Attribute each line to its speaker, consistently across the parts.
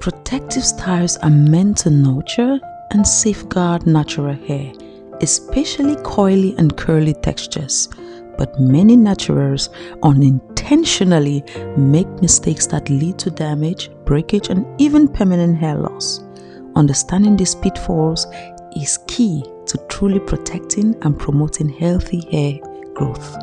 Speaker 1: Protective styles are meant to nurture and safeguard natural hair, especially coily and curly textures. But many naturals unintentionally make mistakes that lead to damage, breakage, and even permanent hair loss. Understanding these pitfalls is key to truly protecting and promoting healthy hair growth.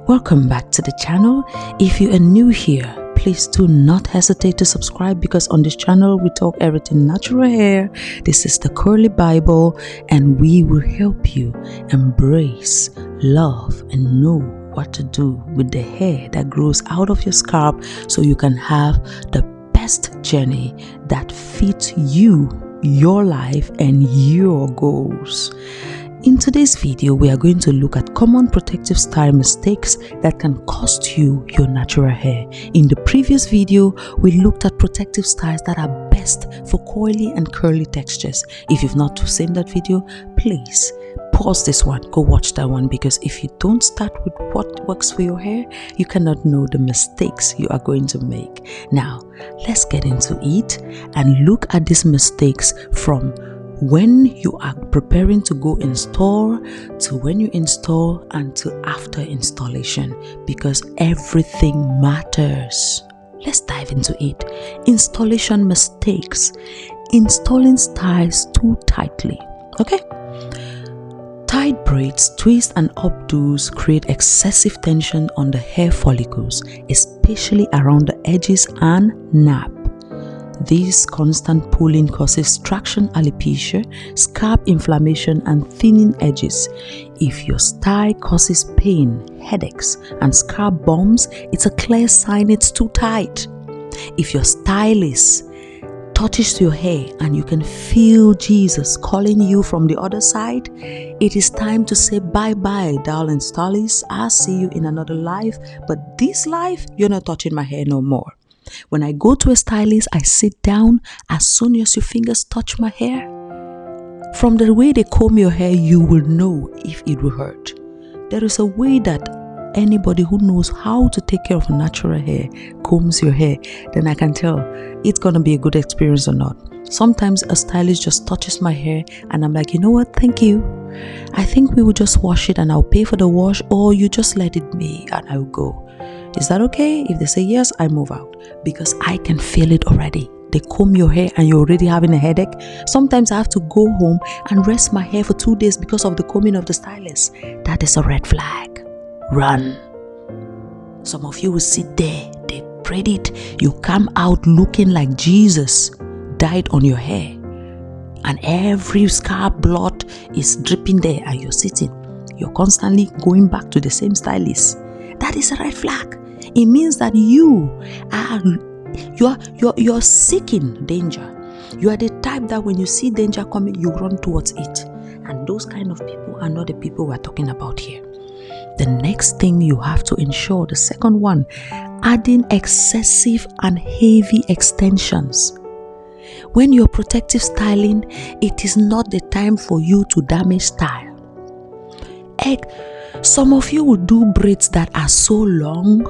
Speaker 1: Welcome back to the channel. If you are new here, please do not hesitate to subscribe, because on this channel we talk everything natural hair. This is the Curly Bible, and we will help you embrace, love, and know what to do with the hair that grows out of your scalp, so you can have the best journey that fits you, your life, and your goals. In today's video, we are going to look at common protective style mistakes that can cost you your natural hair. In the previous video, we looked at protective styles that are best for coily and curly textures. If you've not seen that video, please pause this one, go watch that one, because if you don't start with what works for your hair, you cannot know the mistakes you are going to make. Now, let's get into it and look at these mistakes from when you are preparing to go install, to when you install, and to after installation, because everything matters. Let's dive into it. Installation mistakes. Installing styles too tightly. Okay? Tight braids, twists, and updos create excessive tension on the hair follicles, especially around the edges and nap. This constant pulling causes traction alopecia, scalp inflammation, and thinning edges. If your style causes pain, headaches, and scalp bumps, it's a clear sign it's too tight. If your stylist touches your hair and you can feel Jesus calling you from the other side, it is time to say bye-bye, darling stylist. I'll see you in another life, but this life, you're not touching my hair no more. When I go to a stylist, I sit down. As soon as your fingers touch my hair, from the way they comb your hair, you will know if it will hurt. There is a way that anybody who knows how to take care of natural hair combs your hair, then I can tell it's going to be a good experience or not. Sometimes a stylist just touches my hair and I'm like, you know what, thank you. I think we will just wash it and I'll pay for the wash, or you just let it be and I'll go. Is that okay? If they say yes, I move out, because I can feel it already. They comb your hair and you're already having a headache. Sometimes I have to go home and rest my hair for 2 days because of the combing of the stylist. That is a red flag. Run. Some of you will sit there, they braid it, you come out looking like Jesus died on your hair, and every scalp blood is dripping there, and you're sitting. You're constantly going back to the same stylist. That is a red flag. It means that you're seeking danger. You are the type that when you see danger coming, you run towards it. And those kind of people are not the people we're talking about here. The next thing you have to ensure, the second one, adding excessive and heavy extensions. When you're protective styling, it is not the time for you to damage style. Some of you will do braids that are so long.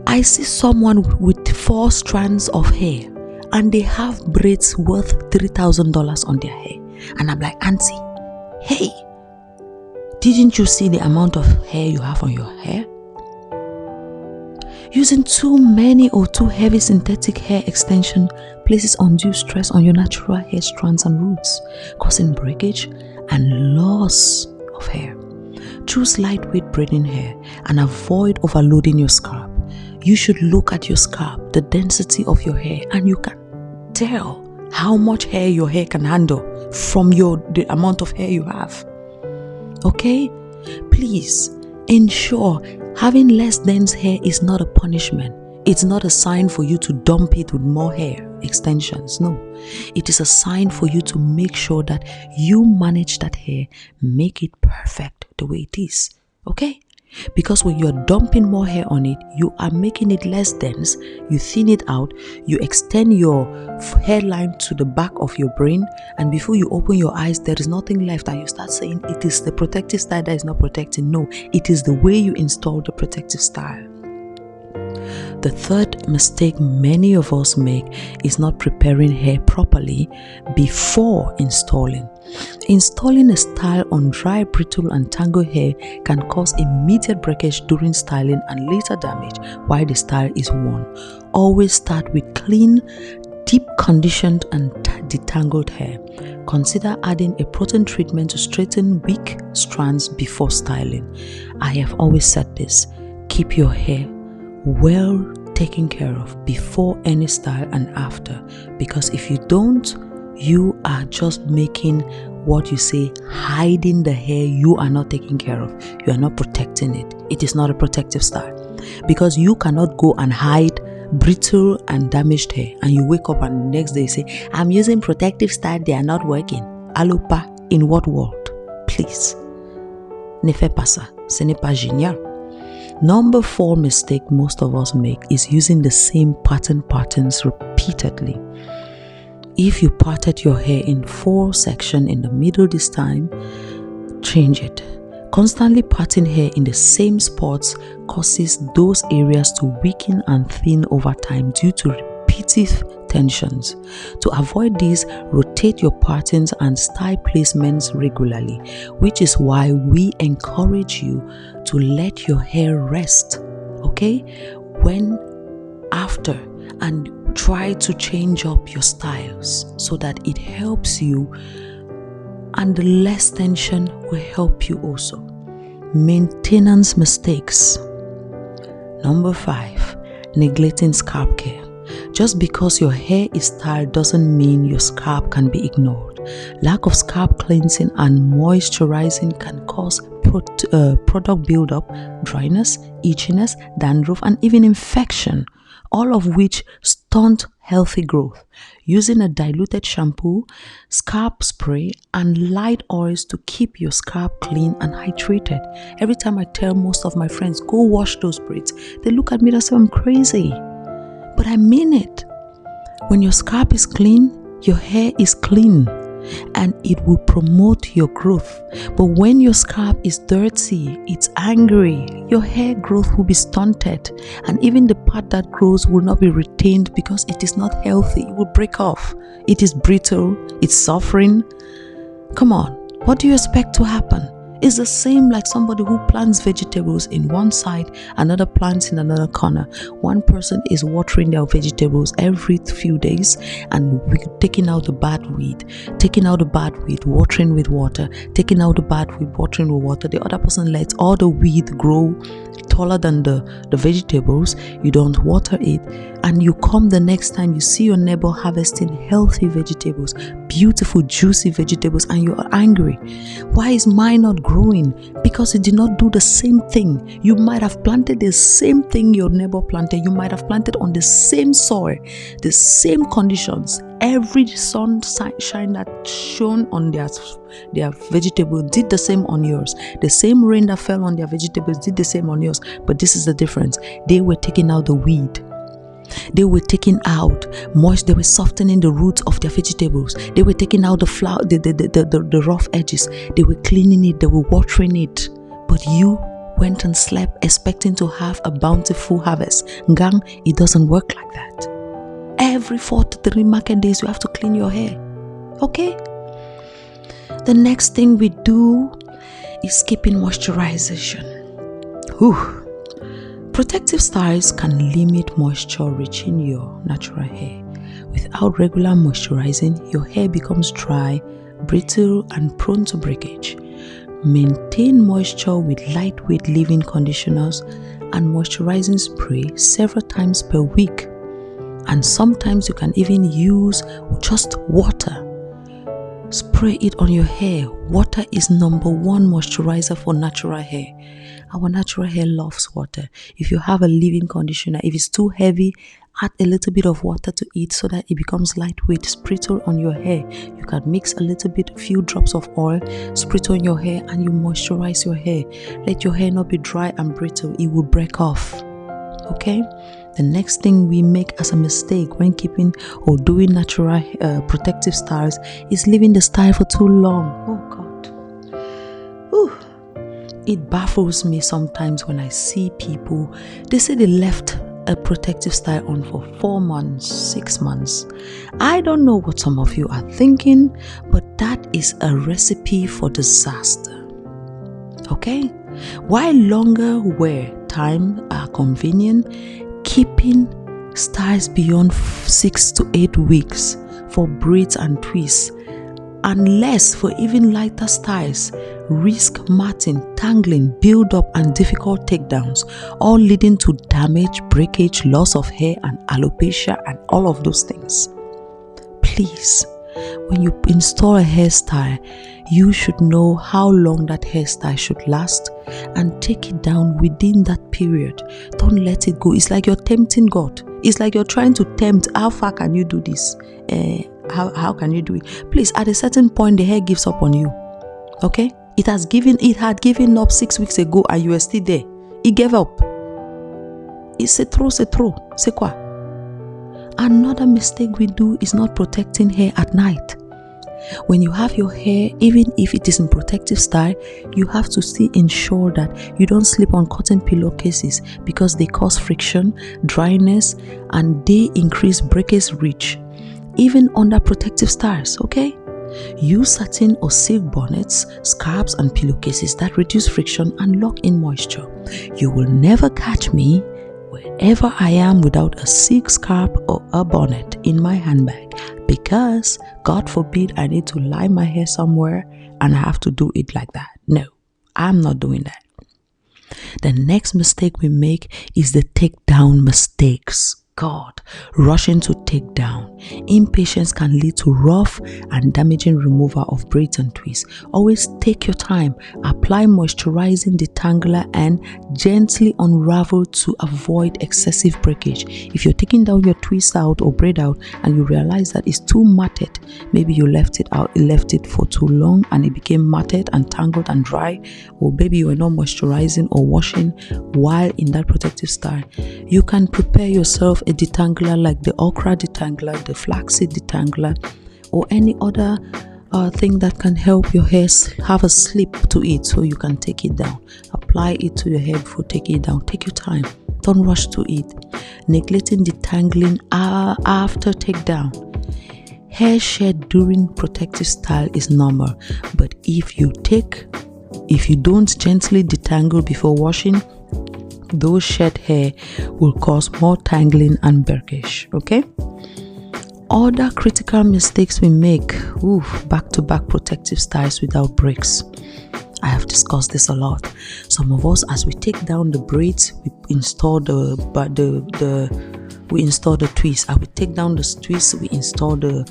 Speaker 1: I see someone with 4 strands of hair and they have braids worth $3,000 on their hair. And I'm like, auntie, hey, didn't you see the amount of hair you have on your hair? Using too many or too heavy synthetic hair extension places undue stress on your natural hair strands and roots, causing breakage and loss of hair. Choose lightweight braiding hair and avoid overloading your scalp. You should look at your scalp, the density of your hair, and you can tell how much hair your hair can handle from the amount of hair you have. Okay? Please ensure having less dense hair is not a punishment. It's not a sign for you to dump it with more hair extensions. No, it is a sign for you to make sure that you manage that hair, make it perfect the way it is. Okay? Because when you're dumping more hair on it, you are making it less dense, you thin it out, you extend your hairline to the back of your brain, and before you open your eyes, there is nothing left, and you start saying it is the protective style that is not protecting. No, it is the way you install the protective style. The third mistake many of us make is not preparing hair properly before installing. Installing a style on dry, brittle and tangled hair can cause immediate breakage during styling and later damage while the style is worn. Always start with clean, deep conditioned and detangled hair. Consider adding a protein treatment to straighten weak strands before styling. I have always said this: keep your hair well taken care of before any style and after, because if you don't, you are just making what you say, hiding the hair you are not taking care of. You are not protecting it. It is not a protective style, because you cannot go and hide brittle and damaged hair and you wake up and the next day say, I'm using protective style, they are not working. Alopa, in what world? Please. Ne fais pas ça. Ce n'est pas génial. Number 4 mistake most of us make is using the same patterns repeatedly. If you parted your hair in 4 sections in the middle this time, change it. Constantly parting hair in the same spots causes those areas to weaken and thin over time due to repetitive tensions. To avoid this, rotate your partings and style placements regularly, which is why we encourage you to let your hair rest, okay, when after, and try to change up your styles so that it helps you, and the less tension will help you also. Maintenance mistakes. Number 5, neglecting scalp care. Just because your hair is styled doesn't mean your scalp can be ignored. Lack of scalp cleansing and moisturizing can cause product buildup, dryness, itchiness, dandruff, and even infection, all of which stunt healthy growth. Using a diluted shampoo, scalp spray, and light oils to keep your scalp clean and hydrated. Every time I tell most of my friends, go wash those braids, they look at me and say I'm crazy. But I mean it. When your scalp is clean, your hair is clean, and it will promote your growth. But when your scalp is dirty, it's angry, your hair growth will be stunted, and even the part that grows will not be retained because it is not healthy. It will break off. It is brittle, it's suffering. Come on, what do you expect to happen? It's the same like somebody who plants vegetables in one side, another plants in another corner. One person is watering their vegetables every few days and taking out the bad weed, watering with water, taking out the bad weed, watering with water. The other person lets all the weed grow taller than the vegetables. You don't water it, and you come the next time you see your neighbor harvesting healthy vegetables, beautiful juicy vegetables, and you are angry. Why is mine not growing? Because it did not do the same thing. You might have planted the same thing your neighbor planted. You might have planted on the same soil, the same conditions. Every sunshine that shone on their vegetable did the same on yours. The same rain that fell on their vegetables did the same on yours. But this is the difference. They were taking out the weed. They were taking out moist. They were softening the roots of their vegetables. They were taking out the flower, the rough edges. They were cleaning it. They were watering it. But you went and slept expecting to have a bountiful harvest. Gang, it doesn't work like that. Every 4 to 3 market days, you have to clean your hair. Okay? The next thing we do is skipping moisturization. Whew. Protective styles can limit moisture reaching your natural hair. Without regular moisturizing, your hair becomes dry, brittle, and prone to breakage. Maintain moisture with lightweight leave-in conditioners and moisturizing spray several times per week. And sometimes you can even use just water. Spray it on your hair. Water is number 1 moisturizer for natural hair. Our natural hair loves water. If you have a leave-in conditioner, if it's too heavy, add a little bit of water to it so that it becomes lightweight. Sprinkle on your hair. You can mix a few drops of oil, sprinkle on your hair, and you moisturize your hair. Let your hair not be dry and brittle. It will break off. Okay? The next thing we make as a mistake when keeping or doing natural protective styles is leaving the style for too long. Oh God. Ooh. It baffles me sometimes when I see people, they say they left a protective style on for 4 months, 6 months. I don't know what some of you are thinking, but that is a recipe for disaster. Okay? While longer wear time are convenient, keeping styles beyond 6 to 8 weeks for braids and twists, and less for even lighter styles, risk matting, tangling, build-up and difficult takedowns, all leading to damage, breakage, loss of hair and alopecia and all of those things. Please, when you install a hairstyle, you should know how long that hairstyle should last and take it down within that period. Don't let it go. It's like you're tempting God. It's like you're trying to tempt, how far can you do this? How can you do it? Please, at a certain point, the hair gives up on you. Okay? It had given up 6 weeks ago and you are still there. It gave up. C'est trop. C'est quoi? Another mistake we do is not protecting hair at night. When you have your hair, even if it is in protective style, you have to still ensure that you don't sleep on cotton pillowcases because they cause friction, dryness, and they increase breakage reach, even under protective styles, okay? Use satin or silk bonnets, scarves, and pillowcases that reduce friction and lock in moisture. You will never catch me wherever I am without a silk scarf or a bonnet in my handbag, because God forbid I need to lie my hair somewhere and I have to do it like that. No, I'm not doing that. The next mistake we make is the takedown mistakes. God, rushing to take down. Impatience can lead to rough and damaging removal of braids and twists. Always take your time. Apply moisturizing detangler and gently unravel to avoid excessive breakage. If you're taking down your twist out or braid out and you realize that it's too matted, maybe you left it for too long and it became matted and tangled and dry, or maybe you were not moisturizing or washing while in that protective style, you can prepare yourself a detangler like the okra detangler, the flaxseed detangler, or any other thing that can help your hair have a slip to it so you can take it down. Apply it to your hair before taking it down. Take your time. Don't rush to it. Neglecting detangling after takedown. Hair shed during protective style is normal, but if you don't gently detangle before washing, those shed hair will cause more tangling and breakage. Okay? Other critical mistakes we make, back-to-back protective styles without breaks. I have discussed this a lot. Some of us, as we take down the braids, we install the twists. As we take down the twists, we install the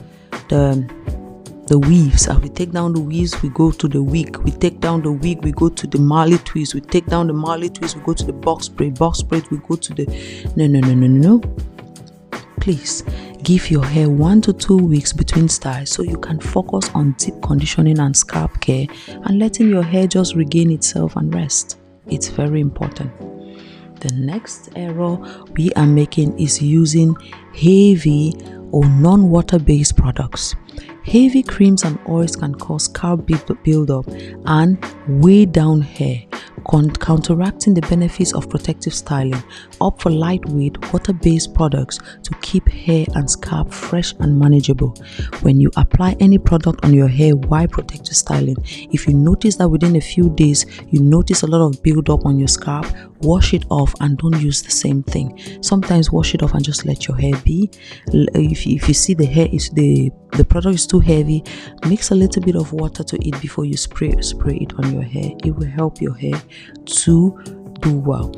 Speaker 1: weaves. As we take down the weaves, we go to the wig. We take down the wig, we go to the marley twist. We take down the marley twist, we go to the box braid. Box braid, we go to the no. Please give your hair 1 to 2 weeks between styles so you can focus on deep conditioning and scalp care and letting your hair just regain itself and rest. It's very important. The next error we are making is using heavy or non-water-based products. Heavy creams and oils can cause scalp buildup and weigh down hair, counteracting the benefits of protective styling. Opt for lightweight, water-based products to keep hair and scalp fresh and manageable. When you apply any product on your hair while protective styling, if you notice that within a few days you notice a lot of buildup on your scalp, wash it off and don't use the same thing. Sometimes wash it off and just let your hair be. If you see the product is too heavy, mix a little bit of water to it before you spray it on your hair. It will help your hair to do well.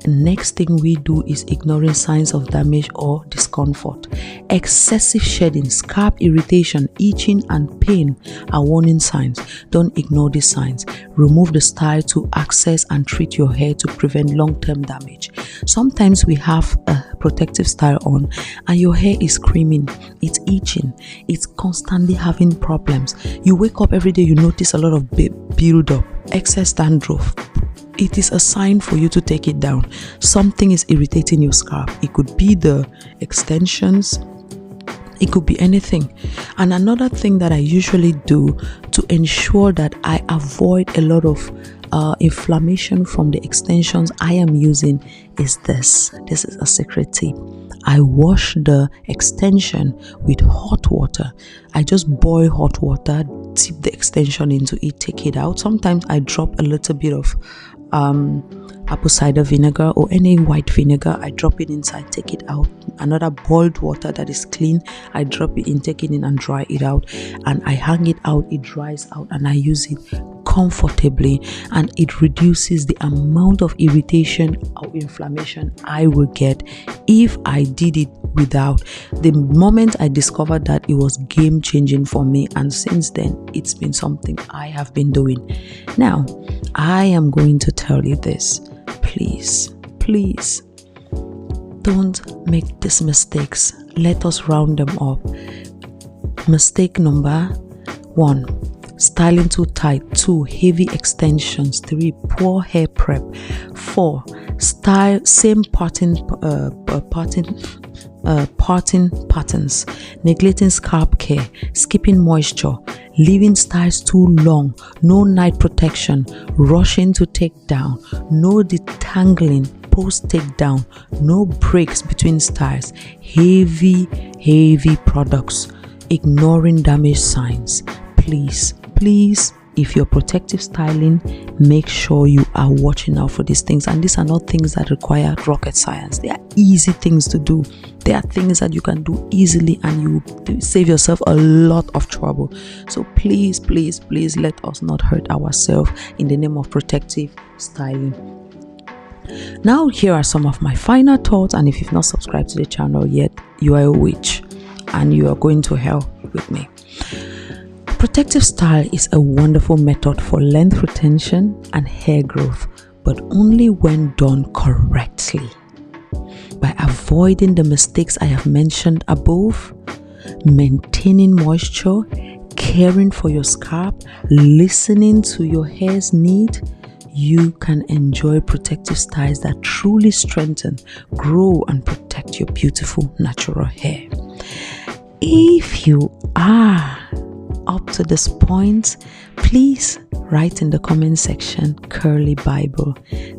Speaker 1: The next thing we do is ignoring signs of damage or discomfort. Excessive shedding, scalp irritation, itching and pain are warning signs. Don't ignore these signs. Remove the style to access and treat your hair to prevent long-term damage. Sometimes we have a protective style on and your hair is screaming, it's itching, it's constantly having problems. You wake up every day, you notice a lot of build-up, excess dandruff. It is a sign for you to take it down. Something is irritating your scalp. It could be the extensions. It could be anything. And another thing that I usually do to ensure that I avoid a lot of inflammation from the extensions I am using is this. This is a secret tip. I wash the extension with hot water. I just boil hot water, dip the extension into it, take it out. Sometimes I drop a little bit of apple cider vinegar or any white vinegar. I drop it inside, take it out. Another boiled water that is clean, I drop it in, take it in and dry it out, and I hang it out. It dries out and I use it comfortably, and it reduces the amount of irritation or inflammation I will get if I did it without. The moment I discovered that, it was game changing for me, and since then it's been something I have been doing. Now I am going to tell you this. Please don't make these mistakes. Let us round them up. Mistake number 1, styling too tight. 2, heavy extensions. 3, poor hair prep. 4, style same parting patterns. Neglecting scalp care, skipping moisture, leaving styles too long, no night protection, rushing to take down, no detangling post takedown, no breaks between styles, heavy products, ignoring damage signs. Please, if you're protective styling, make sure you are watching out for these things. And these are not things that require rocket science. They are easy things to do. They are things that you can do easily, and you save yourself a lot of trouble. So please let us not hurt ourselves in the name of protective styling. Now here are some of my final thoughts, and if you've not subscribed to the channel yet, you are a witch and you are going to hell with me. Protective style is a wonderful method for length retention and hair growth, but only when done correctly. By avoiding the mistakes I have mentioned above, maintaining moisture, caring for your scalp, listening to your hair's need, you can enjoy protective styles that truly strengthen, grow, and protect your beautiful natural hair. If you are up to this point, please write in the comment section Curly Bible.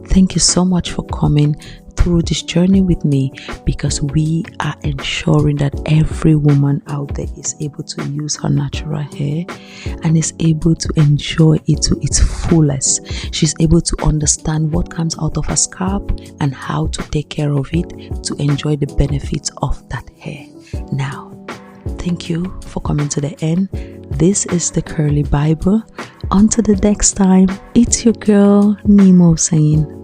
Speaker 1: Thank you so much for coming through this journey with me, because we are ensuring that every woman out there is able to use her natural hair and is able to enjoy it to its fullest. She's able to understand what comes out of her scalp and how to take care of it to enjoy the benefits of that hair. Now, thank you for coming to the end. This is the Curly Bible. Until the next time, it's your girl Nemo saying